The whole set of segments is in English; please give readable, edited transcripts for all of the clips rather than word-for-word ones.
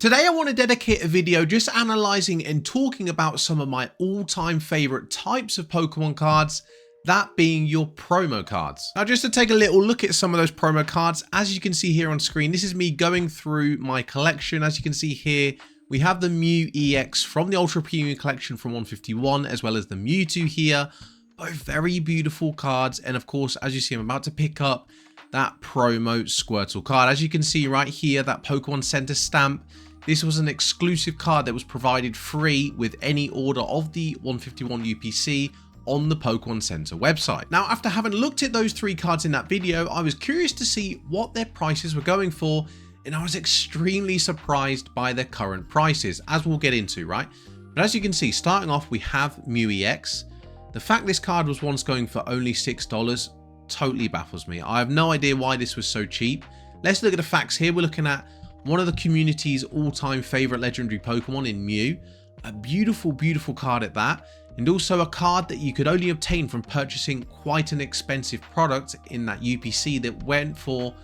Today I want to dedicate a video just analysing and talking about some of my all-time favourite types of Pokemon cards, that being your promo cards. Now just to take a little look at some of those promo cards, as you can see here on screen, this is me going through my collection. As you can see here, we have the Mew Ex from the Ultra Premium collection from 151, as well as the Mewtwo here. Both very beautiful cards, and of course, as you see, I'm about to pick up that promo Squirtle card. As you can see right here, that Pokemon Center stamp. This was an exclusive card that was provided free with any order of the 151 UPC on the Pokemon Center website. Now, after having looked at those three cards in that video, I was curious to see what their prices were going for, and I was extremely surprised by their current prices, as we'll get into, right? But as you can see, starting off, we have Mew Ex. The fact this card was once going for only $6 totally baffles me. I have no idea why this was so cheap. Let's look at the facts here. We're looking at one of the community's all-time favorite legendary Pokemon in Mew. A beautiful, beautiful card at that. And also a card that you could only obtain from purchasing quite an expensive product in that UPC that went for,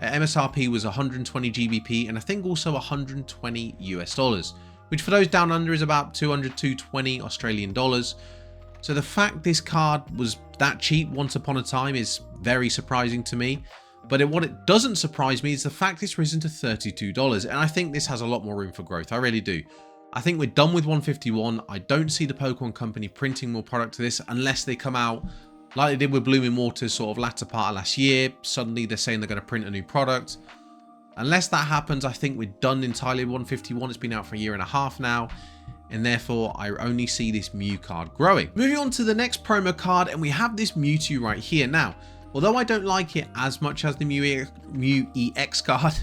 MSRP was 120 GBP and I think also 120 US dollars, which for those down under is about 220 Australian dollars. So the fact this card was that cheap once upon a time is very surprising to me. But what it doesn't surprise me is the fact it's risen to $32. And I think this has a lot more room for growth. I really do. I think we're done with 151. I don't see the Pokemon Company printing more product to this unless they come out like they did with Blooming Waters sort of latter part of last year. Suddenly they're saying they're going to print a new product. Unless that happens, I think we're done entirely with 151. It's been out for a year and a half now. And therefore, I only see this Mew card growing. Moving on to the next promo card, and we have this Mewtwo right here. Now, although I don't like it as much as the Mew EX card,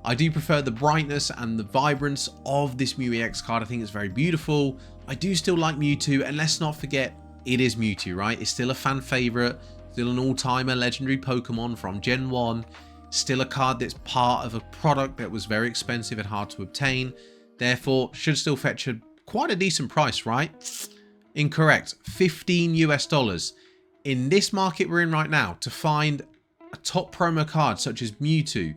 I do prefer the brightness and the vibrance of this Mew EX card. I think it's very beautiful. I do still like Mewtwo, and let's not forget, it is Mewtwo, right? It's still a fan favorite, still an all-timer legendary Pokemon from Gen 1, still a card that's part of a product that was very expensive and hard to obtain. Therefore, should still fetch quite a decent price, right? Incorrect. 15 US dollars. In this market we're in right now, to find a top promo card such as Mewtwo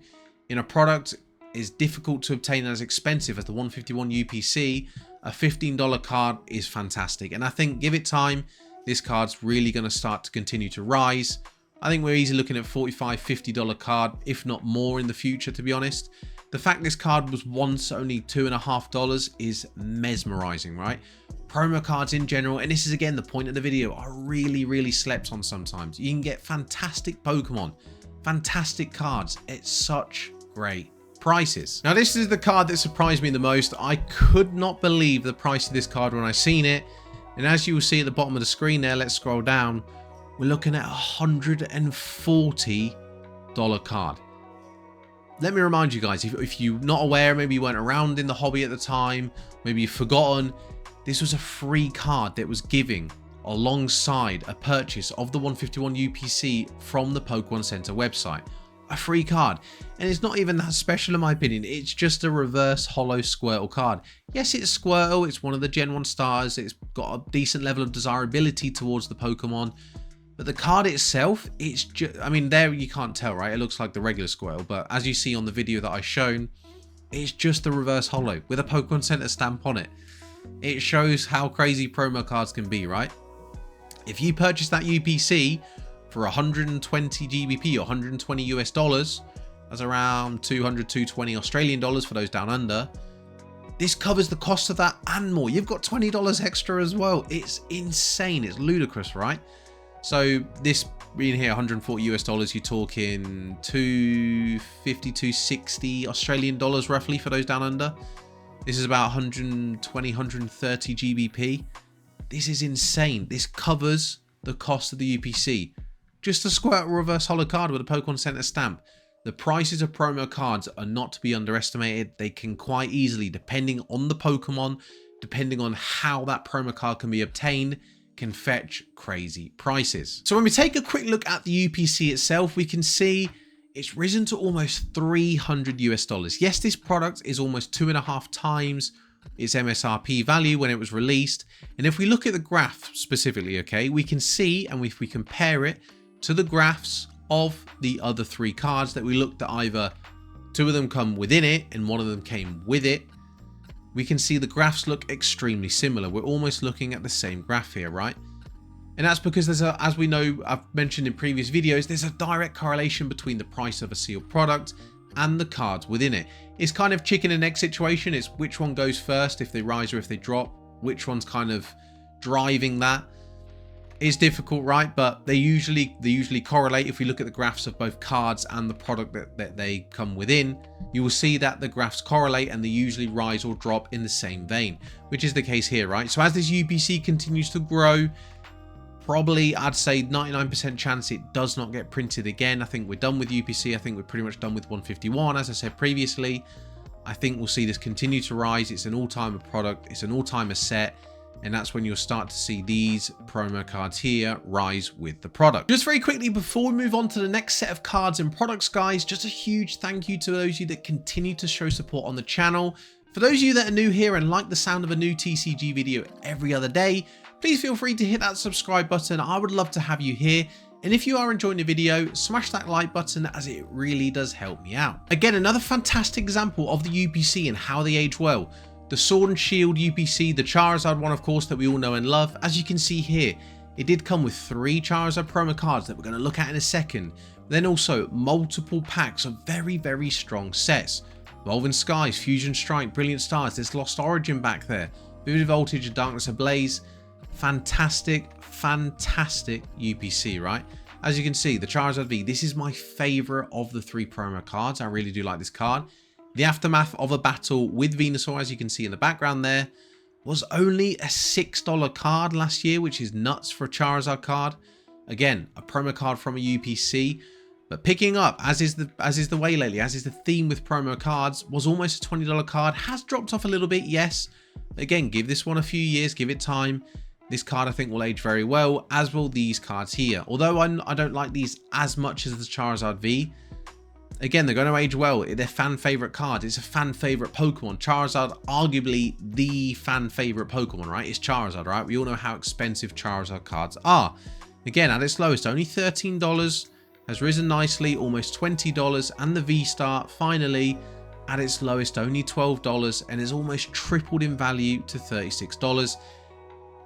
in a product is difficult to obtain and as expensive as the 151 UPC, a $15 card is fantastic. And I think give it time, this card's really going to start to continue to rise. I think we're easily looking at $45, $50 card, if not more in the future, to be honest. The fact this card was once only $2.50 is mesmerizing, right? Promo cards in general, and this is again the point of the video, are really slept on sometimes. You can get fantastic Pokemon, fantastic cards at such great prices. Now this is the card that surprised me the most. I could not believe the price of this card when I seen it. And as you will see at the bottom of the screen there, let's scroll down. We're looking at a $140 card. Let me remind you guys, if you're not aware, maybe you weren't around in the hobby at the time, maybe you've forgotten, this was a free card that was giving alongside a purchase of the 151 UPC from the Pokemon Center website. A free card. And it's not even that special in my opinion. It's just a reverse holo Squirtle card. Yes, it's Squirtle. It's one of the Gen 1 stars. It's got a decent level of desirability towards the Pokemon. But the card itself, it's just, I mean, there you can't tell, right? It looks like the regular Squirtle, but as you see on the video that I've shown, it's just a reverse holo with a Pokemon Center stamp on it. It shows how crazy promo cards can be, right? If you purchase that UPC for 120 GBP or 120 US dollars, that's around 200, 220 Australian dollars for those down under. This covers the cost of that and more. You've got $20 extra as well. It's insane. It's ludicrous, right? So this being here 140 US dollars, you're talking 250, 260 Australian dollars roughly for those down under. This is about 120, 130 GBP. This is insane. This covers the cost of the UPC. Just a Squirtle reverse holo card with a Pokemon Center stamp. The prices of promo cards are not to be underestimated. They can quite easily, depending on the Pokemon, depending on how that promo card can be obtained, can fetch crazy prices. So when we take a quick look at the UPC itself, we can see it's risen to almost 300 US dollars. Yes, this product is almost 2.5 times its MSRP value when it was released. And if we look at the graph specifically, okay, we can see, and if we compare it to the graphs of the other three cards that we looked at either 2 of them come within it and 1 of them came with it, we can see the graphs look extremely similar. We're almost looking at the same graph here, right? And that's because there's a, as we know, I've mentioned in previous videos, there's a direct correlation between the price of a sealed product and the cards within it. It's kind of chicken and egg situation. It's which one goes first, if they rise or if they drop, which one's kind of driving that. It's difficult, right? But they usually correlate. If we look at the graphs of both cards and the product that they come within, you will see that the graphs correlate and they usually rise or drop in the same vein, which is the case here, right? So as this UPC continues to grow, probably I'd say 99% chance it does not get printed again. I think we're done with UPC. I think we're pretty much done with 151. As I said previously, I think we'll see this continue to rise. It's an all-timer product. It's an all-timer set. And that's when you'll start to see these promo cards here rise with the product. Just very quickly before we move on to the next set of cards and products, guys, just a huge thank you to those of you that continue to show support on the channel. For those of you that are new here and like the sound of a new TCG video every other day, please feel free to hit that subscribe button. I would love to have you here. And if you are enjoying the video, smash that like button as it really does help me out. Again, another fantastic example of the UPC and how they age well. The Sword Shield UPC, the Charizard one, of course, that we all know and love. As you can see here, it did come with 3 Charizard promo cards that we're going to look at in a second. Then also multiple packs of very, very strong sets. Evolving Skies, Fusion Strike, Brilliant Stars, there's Lost Origin back there. Vivid Voltage and Darkness Ablaze. Fantastic, fantastic UPC, right? As you can see, the Charizard V, this is my favorite of the 3 promo cards. I really do like this card. The Aftermath of a Battle with Venusaur, as you can see in the background there, was only a $6 card last year, which is nuts for a Charizard card. Again, a promo card from a UPC, but picking up, as is the way lately, as is the theme with promo cards, was almost a $20 card. Has dropped off a little bit, yes. Again, give this one a few years, give it time. This card, I think, will age very well, as will these cards here. Although I don't like these as much as the Charizard V, again, they're going to age well. They're fan favorite cards. It's a fan favorite Pokemon. Charizard, arguably the fan favorite Pokemon, right? It's Charizard, right? We all know how expensive Charizard cards are. Again, at its lowest, only $13. Has risen nicely, almost $20. And the V-Star, finally, at its lowest, only $12. And is almost tripled in value to $36.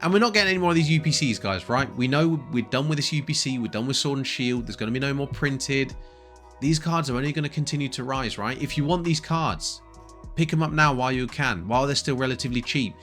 And we're not getting any more of these UPCs, guys, right? We know we're done with this UPC. We're done with Sword and Shield. There's going to be no more printed. These cards are only going to continue to rise, right? If you want these cards, pick them up now while you can, while they're still relatively cheap.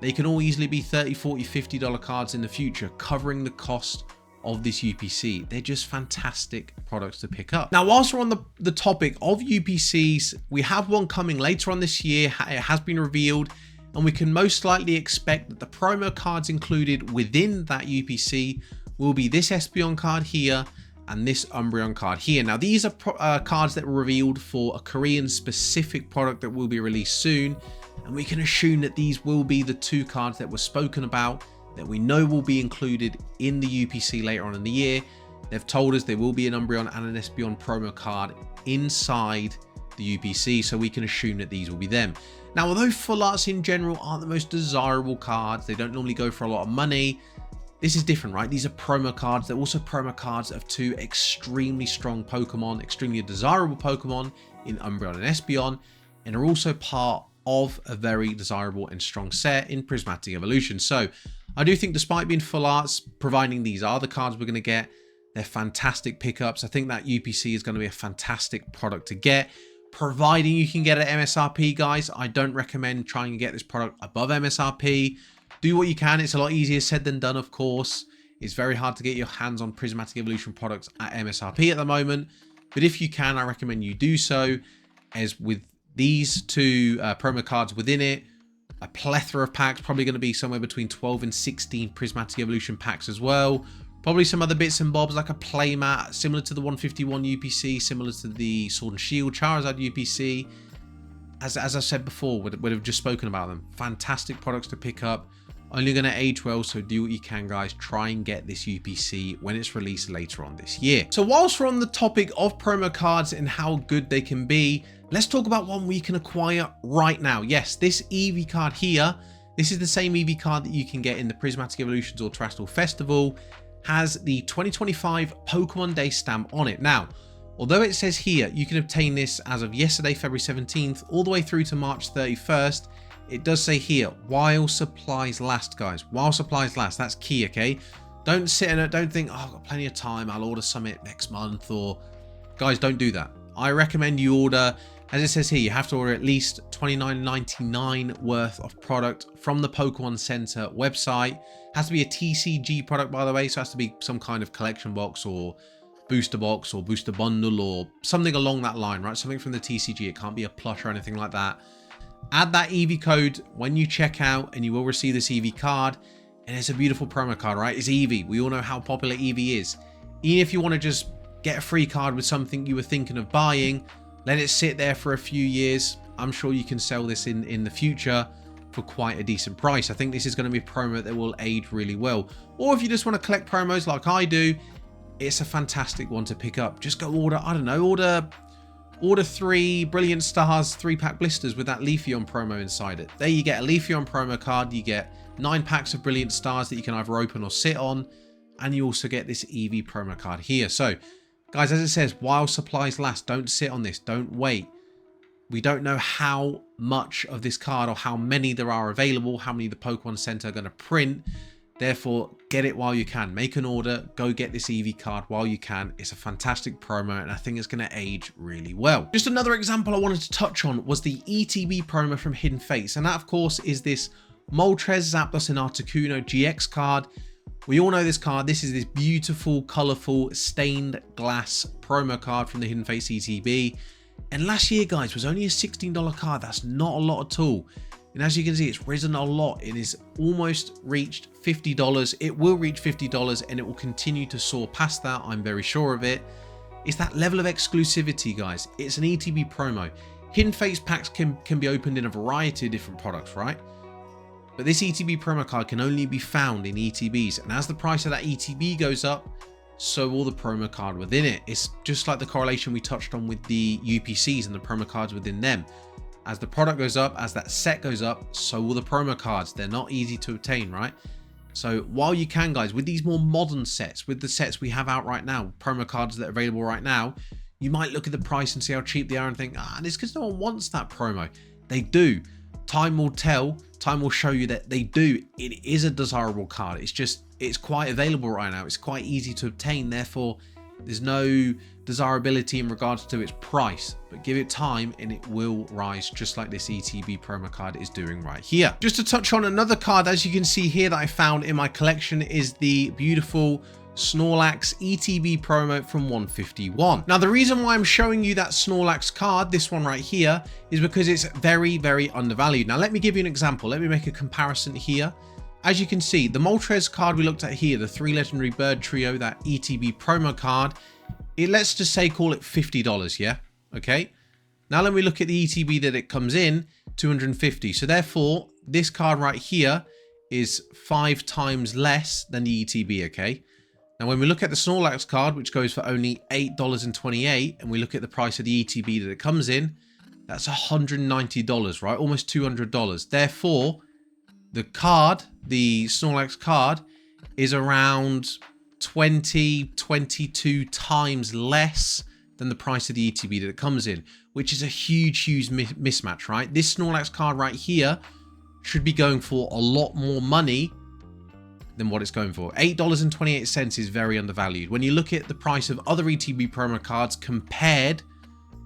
They can all easily be $30, $40, $50 cards in the future, covering the cost of this UPC. They're just fantastic products to pick up. Now, whilst we're on the topic of UPCs, we have one coming later on this year. It has been revealed, and we can most likely expect that the promo cards included within that UPC will be this Espeon card here and this Umbreon card here. Now, these are cards that were revealed for a Korean specific product that will be released soon, and we can assume that these will be the 2 cards that were spoken about that we know will be included in the UPC later on in the year. They've told us there will be an Umbreon and an Espeon promo card inside the UPC, so we can assume that these will be them. Now, although full arts in general aren't the most desirable cards, they don't normally go for a lot of money, this is different, right? These are promo cards. They're also promo cards of 2 extremely strong Pokemon, extremely desirable Pokemon in Umbreon and Espeon, and are also part of a very desirable and strong set in Prismatic Evolutions. So I do think, despite being full arts, providing these are the cards we're going to get, they're fantastic pickups. I think that UPC is going to be a fantastic product to get, providing you can get it at MSRP, guys. I don't recommend trying to get this product above MSRP. Do what you can. It's a lot easier said than done, of course. It's very hard to get your hands on Prismatic Evolution products at MSRP at the moment. But if you can, I recommend you do so. As with these 2 promo cards within it, a plethora of packs, probably going to be somewhere between 12 and 16 Prismatic Evolution packs as well. Probably some other bits and bobs like a playmat, similar to the 151 UPC, similar to the Sword and Shield Charizard UPC. As I said before, would have just spoken about them. Fantastic products to pick up. Only going to age well, so do what you can, guys. Try and get this UPC when it's released later on this year. So whilst we're on the topic of promo cards and how good they can be, let's talk about one we can acquire right now. Yes, this Eevee card here, this is the same Eevee card that you can get in the Prismatic Evolutions or Terrestrial Festival, has the 2025 Pokemon Day stamp on it. Now, Although it says here you can obtain this as of yesterday, February 17th, all the way through to March 31st, it does say here, while supplies last, guys. While supplies last, that's key, okay? Don't sit in it, don't think, oh, I've got plenty of time, I'll order some next month, or... Guys, don't do that. I recommend you order, as it says here, you have to order at least $29.99 worth of product from the Pokemon Center website. It has to be a TCG product, by the way, so it has to be some kind of collection box or booster box or booster bundle or something along that line, right? Something from the TCG. It can't be a plush or anything like that. Add that Eevee code when you check out and you will receive this Eevee card. And it's a beautiful promo card, right? It's Eevee. We all know how popular Eevee is. Even if you want to just get a free card with something you were thinking of buying, let it sit there for a few years. I'm sure you can sell this in the future for quite a decent price. I think this is going to be a promo that will age really well. Or if you just want to collect promos like I do, it's a fantastic one to pick up. Just go order, I don't know, order 3 Brilliant Stars 3-pack blisters with that Leafeon promo inside it. There you get a Leafeon promo card. You get 9 packs of Brilliant Stars that you can either open or sit on. And you also get this Eevee promo card here. So, guys, as it says, while supplies last, don't sit on this. Don't wait. We don't know how much of this card or how many there are available, how many the Pokemon Center are going to print. Therefore, get it while you can. Make an order. Go get this Eevee card while you can. It's a fantastic promo, and I think it's going to age really well. Just another example I wanted to touch on was the ETB promo from Hidden Fates. And that, of course, is this Moltres, Zapdos, and Articuno GX card. We all know this card. This is this beautiful, colorful, stained glass promo card from the Hidden Fates ETB. And last year, guys, was only a $16 card. That's not a lot at all. And as you can see, it's risen a lot. It is almost reached $50. It will reach $50 and it will continue to soar past that. I'm very sure of it. It's that level of exclusivity, guys. It's an ETB promo. Hidden Fates packs can be opened in a variety of different products, right? But this ETB promo card can only be found in ETBs. And as the price of that ETB goes up, so will the promo card within it. It's just like the correlation we touched on with the UPCs and the promo cards within them. As the product goes up, as that set goes up, so will the promo cards. They're not easy to obtain, right? So while you can, guys, with these more modern sets, with the sets we have out right now, promo cards that are available right now, you might look at the price and see how cheap they are and think, it's because no one wants that promo. They do. Time will tell. Time will show you that they do. It is a desirable card. It's quite available right now. It's quite easy to obtain. Therefore, there's no desirability in regards to its price, but give it time and it will rise, just like this ETB promo card is doing right here. Just to touch on another card, as you can see here, that I found in my collection is the beautiful Snorlax ETB promo from 151. Now, the reason why I'm showing you that Snorlax card, this one right here, is because it's very, very undervalued. Now, let me give you an example. Let me make a comparison here. As you can see, the Moltres card we looked at here, the 3 legendary bird trio, that ETB promo card, let's just say call it $50, yeah? Okay. Now let me look at the ETB that it comes in, 250. So therefore, this card right here is 5 times less than the ETB, okay? Now when we look at the Snorlax card, which goes for only $8.28, and we look at the price of the ETB that it comes in, that's $190, right? Almost $200. Therefore, the card, the Snorlax card, is around 22 times less than the price of the ETB that it comes in, which is a huge mismatch, right? This Snorlax card right here should be going for a lot more money than what it's going for. $8.28 is very undervalued. When you look at the price of other ETB promo cards compared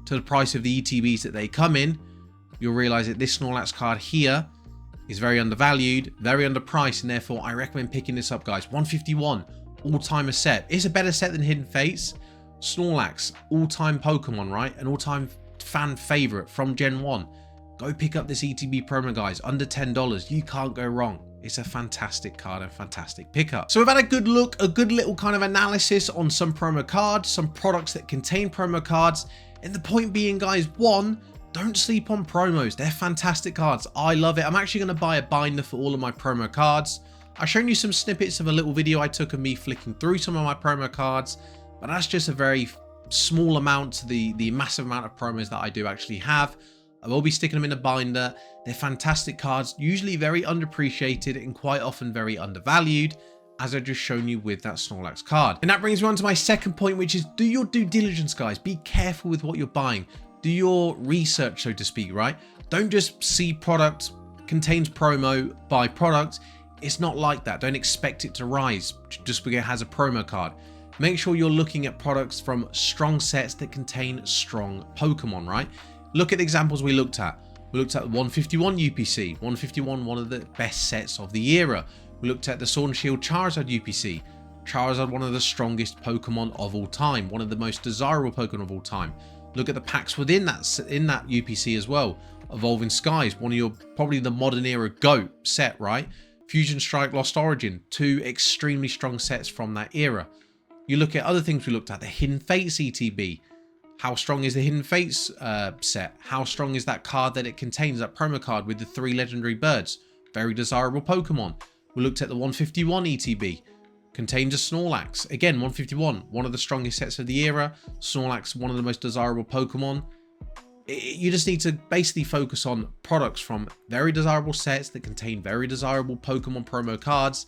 to the price of the ETBs that they come in, you'll realize that this Snorlax card here is very undervalued, very underpriced, and therefore I recommend picking this up, guys. 151, all-timer set. It's a better set than Hidden Fates. Snorlax, all-time Pokemon, right? An all-time fan favorite from Gen 1. Go pick up this ETB promo, guys. Under $10. You can't go wrong. It's a fantastic card and fantastic pickup. So we've had a good look, a good little kind of analysis on some promo cards, some products that contain promo cards. And the point being, guys, one, don't sleep on promos. They're fantastic cards. I love it. I'm actually going to buy a binder for all of my promo cards. I've shown you some snippets of a little video I took of me flicking through some of my promo cards, but that's just a very small amount to the massive amount of promos that I do actually have. I will be sticking them in a binder. They're fantastic cards, usually very underappreciated and quite often very undervalued. as I've just shown you with that Snorlax card. And that brings me on to my second point, which is do your due diligence, guys. Be careful with what you're buying. Do your research, so to speak, right? Don't just see product contains promo, buy product. It's not like that. Don't expect it to rise just because it has a promo card. Make sure you're looking at products from strong sets that contain strong Pokemon, right? Look at the examples we looked at. We looked at the 151 UPC. 151, one of the best sets of the era. We looked at the Sword Shield Charizard UPC. Charizard, one of the strongest Pokemon of all time. One of the most desirable Pokemon of all time. Look at the packs within that UPC as well. Evolving Skies, one of your, probably the modern era GOAT set, right? Fusion Strike, Lost Origin, two extremely strong sets from that era. You look at other things we looked at, the Hidden Fates ETB. How strong is the Hidden Fates set? How strong is that card that it contains, that promo card with the 3 legendary birds? Very desirable Pokemon. We looked at the 151 ETB. Contains a Snorlax. Again, 151, one of the strongest sets of the era. Snorlax, one of the most desirable Pokemon. You just need to basically focus on products from very desirable sets that contain very desirable Pokemon promo cards,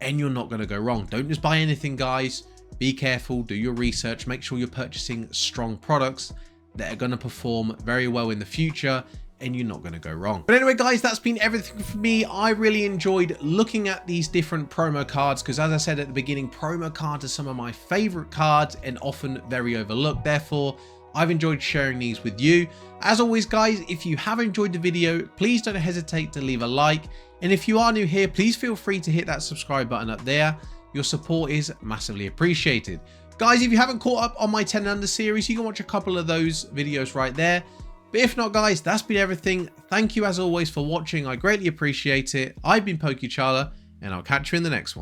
and you're not going to go wrong. Don't just buy anything, guys. Be careful, do your research, make sure you're purchasing strong products that are going to perform very well in the future, and you're not going to go wrong. But anyway, guys, that's been everything for me. I really enjoyed looking at these different promo cards because, as I said at the beginning, promo cards are some of my favorite cards and often very overlooked. Therefore, I've enjoyed sharing these with you. As always, guys, if you have enjoyed the video, please don't hesitate to leave a like. And if you are new here, please feel free to hit that subscribe button up there. Your support is massively appreciated. Guys, if you haven't caught up on my 10 Under series, you can watch a couple of those videos right there. But if not, guys, that's been everything. Thank you as always for watching. I greatly appreciate it. I've been Pokechala, and I'll catch you in the next one.